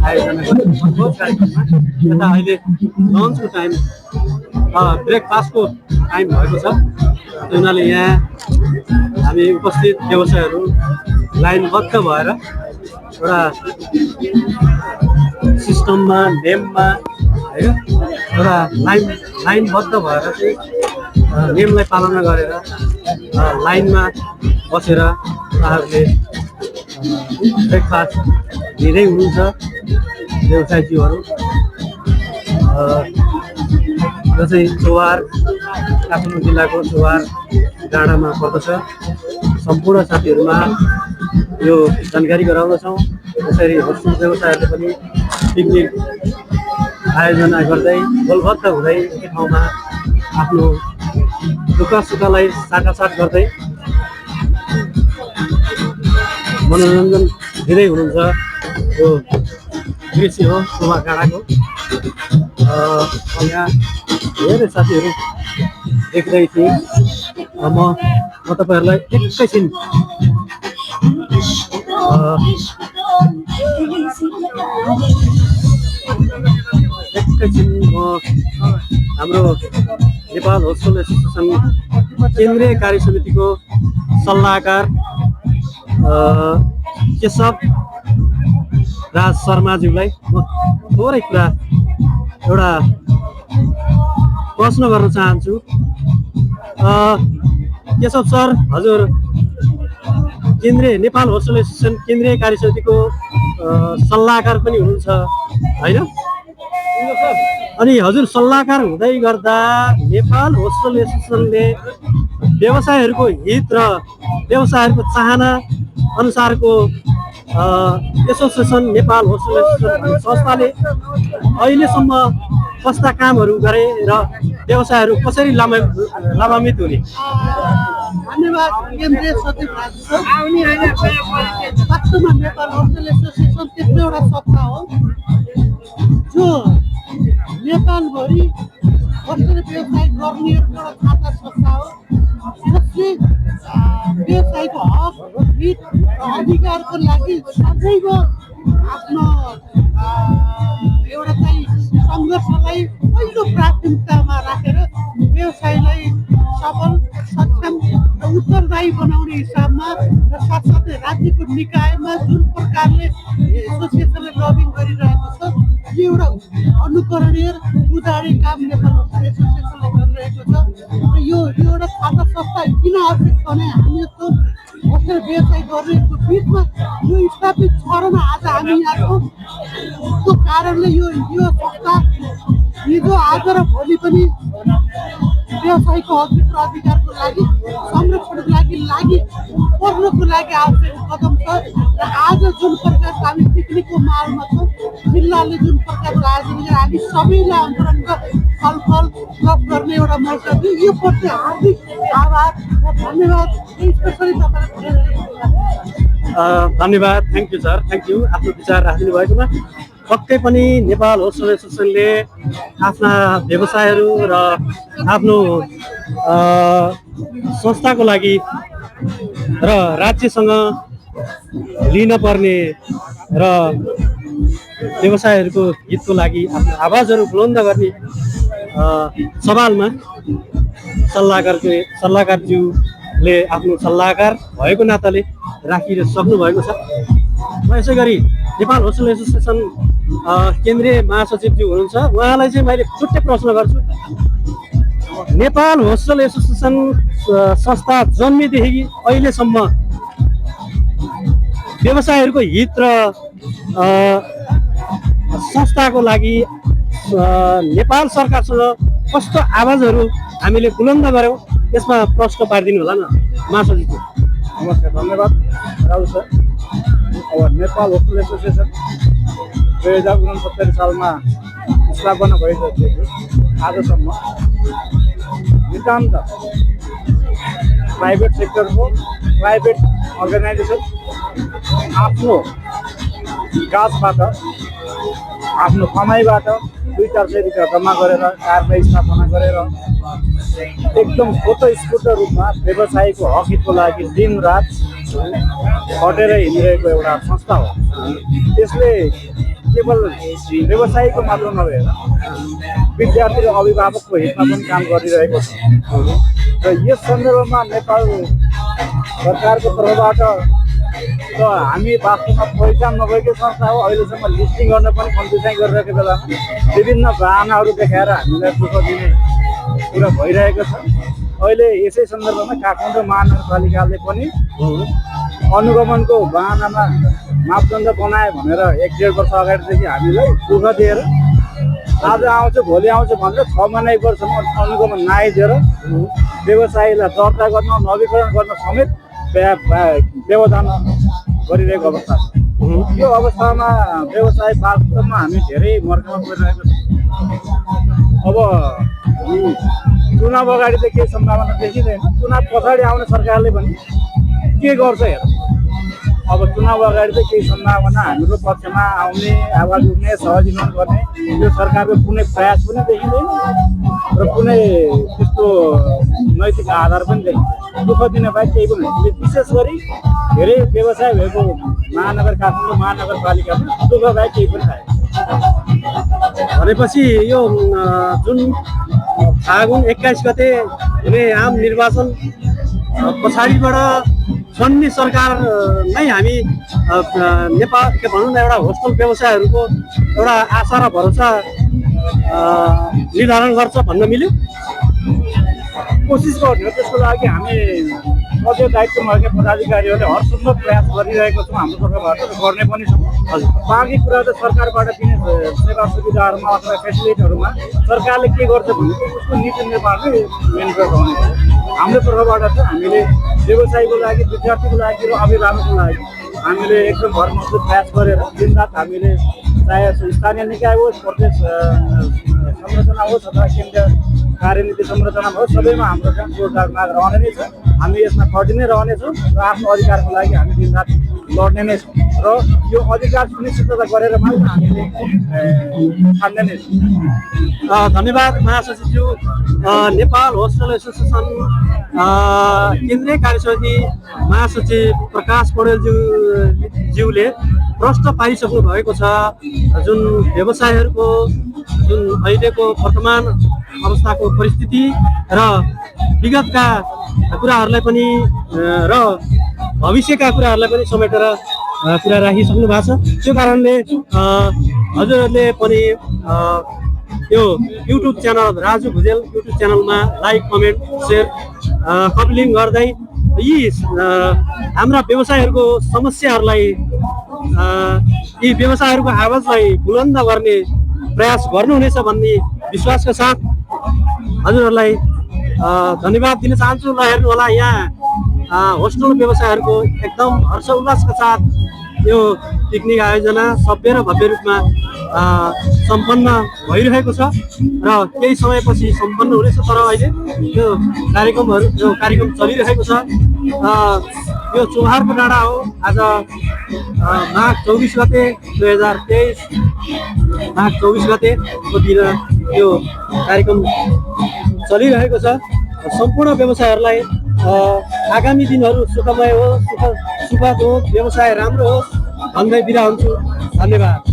आयोजना गरेको कार्यक्रममा यता अहिले लन्चको टाइम ब्रेकफास्टको टाइम भएको छ। त्यो हुनाले यहाँ हामी उपस्थित व्यवसायहरू लाइनबद्ध भएर एउटा सिस्टममा नेममा होइन एउटा लाइनबद्ध भएर चाहिँ नेमलाई पालना गरेर लाइनमा बसेर उहाँहरूले ब्रेकफास्ट लिँदै हुनुहुन्छ व्यवसायजीहरू। यो चाहिँ चौहार काठमाडौँ जिल्लाको चौहार डाँडामा पर्दछ। सम्पूर्ण साथीहरूमा यो जानकारी गराउँदछौँ। त्यसरी होस्टेल व्यवसायहरूले पनि पिकनिक आयोजना गर्दै गोलबद्ध हुँदै एकै ठाउँमा आफ्नो दुःख सुखलाई साटासाट गर्दै मनोरञ्जन दिँदै हुनुहुन्छ। यो दृश्य हो चौहार डाँडाको। यहाँ धेरै साथीहरू देख्दै थिएँ। म तपाईँहरूलाई एकैछिन म हाम्रो नेपाल होस्टेल एसोसिएसन केन्द्रीय कार्य समितिको सल्लाहकार केशव राज शर्माज्यूलाई म थोरै कुरा एउटा प्रश्न गर्न चाहन्छु। केशव सर, हजुर केन्द्रीय नेपाल होस्टेल एसोसिएसन केन्द्रीय कार्य समितिको सल्लाहकार पनि हुनुहुन्छ होइन? अनि हजुर सल्लाहकार हुँदै गर्दा नेपाल होस्टेल एसोसिएसनले व्यवसायहरूको हित र व्यवसायहरूको चाहना अनुसारको एसोसिएसन नेपाल होस्टेल एसोसिएसन संस्थाले अहिलेसम्म कस्ता कामहरू गरे र व्यवसायहरू कसरी लाभान्वित हुने? धन्यवाद केन्द्रीय सचिव राजु। वास्तवमा नेपाल होस्टेल एसोसिएसन त्यस्तो एउटा संस्था हो जो नेपालभरि होस्टेल व्यवसाय गर्नेहरूको एउटा छाता संस्था हो जसले व्यवसायको हक हित र अधिकारको लागि सदैव आफ्नो एउटा चाहिँ सङ्घर्षलाई पहिलो प्राथमिकतामा राखेर व्यवसायलाई सफल सक्षम र उत्तरदायी बनाउने हिसाबमा र साथसाथै राज्यको निकायमा जुन प्रकारले एसोसिएसनले लबिङ गरिरहेको छ यो एउटा अनुकरणीय उदाहरण काम नेपाल होस्टेल एसोसिएसनले गरिरहेको छ। र यो एउटा छाता संस्था किन आवश्यक छ भने हामी जस्तो होस्टेल व्यवसाय गर्नेको बिचमा यो स्थापित छ र आज हामी यहाँ छौँ। त्यो कारणले यो संस्था हिजो आज र भोलि पनि व्यवसायको हक र अधिकारको लागि संरक्षणको लागि पर्नको लागि आवश्यक कदम छ। र आज जुन प्रकारको हामी पिकनिकको माहौलमा छौँ, जिल्लाले जुन प्रकारको आयोजना गरेर हामी सबैलाई अन्तरङ्ग छलफल गफ गर्ने एउटा मौका दियो, यो प्रति हार्दिक आभार र धन्यवाद। स्पेसली तपाईँलाई धन्यवाद। Thank you sir, thank you आफ्नो विचार राखिदिनु भएकोमा। पक्कै पनि नेपाल होस्टेल एसोसिएसनले आफ्ना व्यवसायहरू र आफ्नो संस्थाको लागि र राज्यसँग लिन पर्ने र व्यवसायहरूको हितको लागि आफ्नो आवाजहरू बुलन्द गर्ने सवालमा सल्लाहकारज्यूले आफ्नो सल्लाहकार भएको नाताले राखिसक्नु भएको छ। म यसै गरी नेपाल होस्टेल एसोसिएसन केन्द्रीय महासचिवज्यू हुनुहुन्छ, उहाँलाई चाहिँ मैले छुट्टै प्रश्न गर्छु। नेपाल होस्टेल एसोसिएसन संस्था जन्मेदेखि अहिलेसम्म व्यवसायहरूको हित र संस्थाको लागि नेपाल सरकारसँग कस्तो आवाजहरू हामीले बुलन्द गऱ्यौँ यसमा प्रश्न पारिदिनु होला न महासचिवज्यू। नमस्कार, धन्यवाद राहुल सर। अब नेपाल होस्टेल एसोसिएसन 2069 सालमा स्थापना भइसकेको आजसम्म नितान्त प्राइभेट सेक्टरको प्राइभेट अर्गनाइजेसन आफ्नो गाछबाट आफ्नो कमाइबाट 200-400 रुपियाँ जम्मा गरेर कार्य स्थापना गरेर एकदम स्वतस्फूर्त रूपमा व्यवसायीको हक हितको लागि दिनरात खटेर हिँडिरहेको एउटा संस्था हो। त्यसले केवल व्यवसायीको मात्र नभएर विद्यार्थी र अभिभावकको हितमा पनि काम गरिरहेको छ र यस सन्दर्भमा नेपाल सरकारको तर्फबाट त हामी वास्तवमा पहिचान नभएकै संस्था हो। अहिलेसम्म लिस्टिङ गर्न पनि कन्फ्युजन गरिरहेको बेलामा विभिन्न बहानाहरू देखाएर हामीलाई दुःख दिने कुरा भइरहेको छ। अहिले यसै सन्दर्भमा काठमाडौँ महानगरपालिकाले पनि अनुगमनको बहानामा मापदण्ड बनाए भनेर 1-1.5 वर्ष अगाडिदेखि हामीलाई दुःख दिएर आज आउँछु भोलि आउँछु भनेर 6 महिना 1 वर्षमा अनुगमन नआइदिएर व्यवसायीलाई दर्ता गर्न नवीकरण गर्न समेत व्यवधान गरिरहेको अवस्था छ। यो अवस्थामा व्यवसाय वास्तवमा हामी धेरै मर्कामा परिरहेको छौँ। अब चुनाव अगाडि त केही सम्भावना देखिँदैन, चुनाव पछाडि आउने सरकारले पनि के गर्छ हेर। अब चुनाव अगाडि चाहिँ केही सम्भावना हाम्रो पक्षमा आउने आवाज उठ्ने सहजीकरण गर्ने यो सरकारको कुनै प्रयास पनि देखिँदैन र कुनै त्यस्तो नैतिक आधार पनि देखिँदैन। दुःख दिने बाहेक केही पनि होइन। विशेष गरी धेरै व्यवसाय भएको महानगर काठमाडौँ महानगरपालिकामा दुःख बाहेक केही पनि छैन। भनेपछि यो जुन फागुन 21 गते हुने आम निर्वाचन पछाडिबाट बन्ने सरकार नै हामी नेपाल के भनौँ न एउटा होस्टल व्यवसायहरूको एउटा आशा र भरोसा निर्धारण गर्छ भन्न मिल्यो। कोसिस गर्ने हो। त्यसको लागि हामी अझै दायित्वमा भएका पदाधिकारीहरूले हरसम्भव प्रयास गरिरहेको छौँ हाम्रो तर्फबाट र गर्ने पनि छौँ। बाँकी कुरा त सरकारबाट दिने सेवा सुविधाहरूमा अथवा फेसिलिटीहरूमा सरकारले के गर्छ भने उसको नीति निर्माणमै मेन कुरा हुने हो। हाम्रो तर्फबाट चाहिँ हामीले व्यवसायीको लागि विद्यार्थीको लागि र अभिभावकको लागि हामीले एकदम भरमग्दो प्रयास गरेर दिनरात हामीले चाहे स्थानीय निकाय होस् प्रदेश संरचना होस् अथवा केन्द्रीय कार्यनीति संरचनामा होस् सबैमा हाम्रो काम जोरदार माग रहने नै छ। हामी यसमा खटि नै रहनेछौँ र आफ्नो अधिकारको लागि हामी दिनरात लड्ने नै छौँ र यो अधिकार सुनिश्चितता गरेर मात्र हामीले ठान्ने नै छौँ। धन्यवाद महासचिवज्यू। नेपाल होस्टल एसोसिएसन केन्द्रीय कार्यसमिति महासचिव प्रकाश पौडेलज्यूले प्रश्न पारिसक्नु भएको छ। जुन व्यवसायहरूको जुन अहिलेको वर्तमान अवस्थाको परिस्थिति र विगतका कुराहरूलाई पनि र भविष्यका कुराहरूलाई पनि समेटेर कुरा राखिसक्नु भएको छ। त्यो कारणले हजुरहरूले पनि यो YouTube channel Raju Bhujel YouTube च्यानलमा लाइक कमेन्ट सेयर कमेन्ट गर्दै यी हाम्रा व्यवसायहरूको समस्याहरूलाई यी व्यवसायहरूको आवाजलाई बुलन्द गर्ने प्रयास गर्नुहुनेछ भन्ने विश्वासका साथ हजुरहरूलाई धन्यवाद दिन चाहन्छु। ल हेर्नुहोला यहाँ होस्टल व्यवसायहरूको एकदम हर्ष उल्लासका साथ यो पिकनिक आयोजना सभ्य र भव्य रूपमा सम्पन्न भइरहेको छ र केही समयपछि सम्पन्न हुनेछ। तर अहिले यो कार्यक्रम चलिरहेको छ। यो चौहारको डाँडा हो। आज माघ 24 गते 2023 माघ 24 गतेको दिन यो कार्यक्रम चलिरहेको छ। सम्पूर्ण व्यवसायहरूलाई आगामी दिनहरू सुखमय होस्, सुखद होस्, व्यवसाय राम्रो होस् भन्दै बिदा हुन्छु। धन्यवाद।